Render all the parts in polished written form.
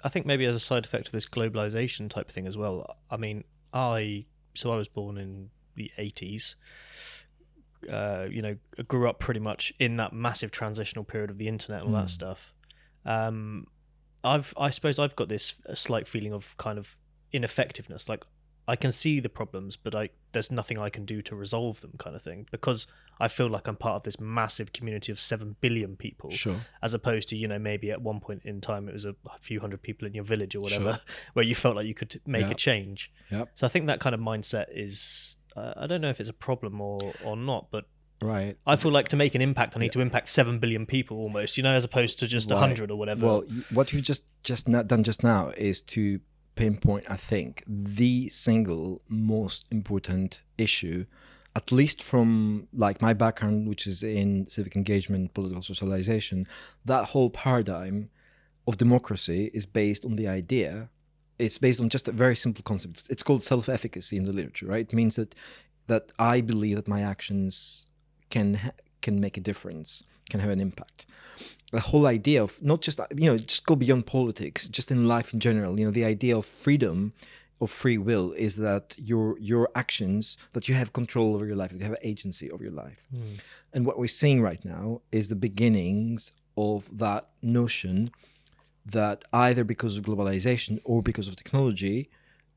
I think maybe as a side effect of this globalization type thing as well. I mean, I was born in the 80s. Grew up pretty much in that massive transitional period of the internet and all that Mm. stuff. Um, I suppose I've got this a slight feeling of kind of ineffectiveness. Like I can see the problems, but there's nothing I can do to resolve them, kind of thing. Because I feel like I'm part of this massive community of 7 billion people, Sure, as opposed to maybe at one point in time it was a few hundred people in your village or sure. whatever, where you felt like you could make a Yeah, change. yeah, So I think that kind of mindset is I don't know if it's a problem or not, but right. I feel like to make an impact, I Yeah, need to impact 7 billion people almost, as opposed to just a right. hundred or whatever. Well, what you've done just now is to pinpoint, I think, the single most important issue, at least from like my background, which is in civic engagement, political socialization. That whole paradigm of democracy is based on the idea. It's based on just a very simple concept. It's called self-efficacy in the literature, right? It means that I believe that my actions can make a difference, can have an impact. The whole idea of not just just go beyond politics, just in life in general. The idea of freedom, of free will, is that your actions, that you have control over your life, that you have agency over your life. Hmm. And what we're seeing right now is the beginnings of that notion that either because of globalization or because of technology,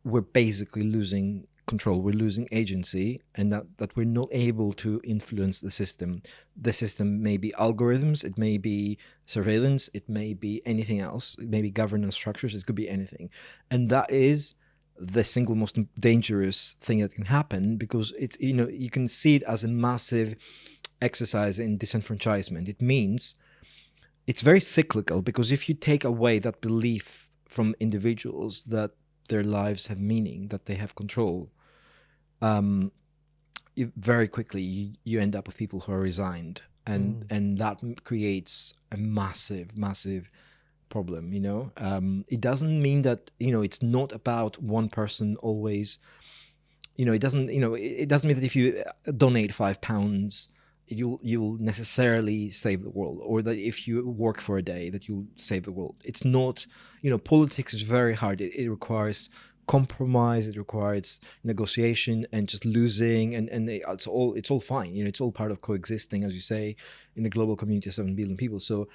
we're basically losing control, we're losing agency, and that we're not able to influence the system. The system may be algorithms, it may be surveillance, it may be anything else, it may be governance structures, it could be anything. And that is the single most dangerous thing that can happen, because it's, you can see it as a massive exercise in disenfranchisement. It means it's very cyclical, because if you take away that belief from individuals that their lives have meaning, that they have control, very quickly you end up with people who are resigned, and that creates a massive problem. It doesn't mean that it's not about one person always. It doesn't mean that if you donate £5 you'll necessarily save the world, or that if you work for a day that you'll save the world. It's not. Politics is very hard. It requires compromise, it requires negotiation, and just losing, and it's all fine. It's all part of coexisting, as you say, in a global community of 7 billion people. So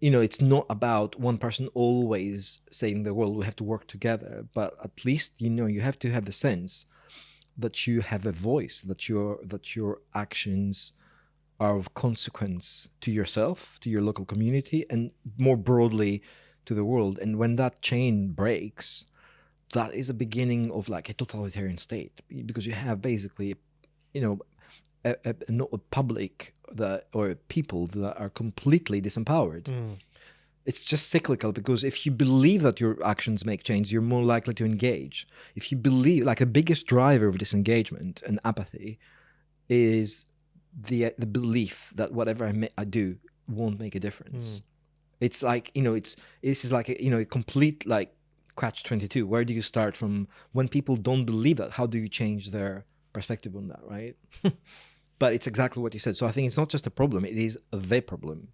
it's not about one person always saving the world. We have to work together, but at least you have to have the sense that you have a voice, that your actions are of consequence to yourself, to your local community, and more broadly to the world. And when that chain breaks, that is a beginning of like a totalitarian state, because you have basically, not a public that, or people that are completely disempowered. It's just cyclical, because if you believe that your actions make change, you're more likely to engage. If you believe, like, the biggest driver of disengagement and apathy is the belief that whatever I do won't make a difference. It's like, this is like a complete like catch-22. Where do you start from when people don't believe that? How do you change their perspective on that, right? But it's exactly what you said. So I think it's not just a problem, it is the problem.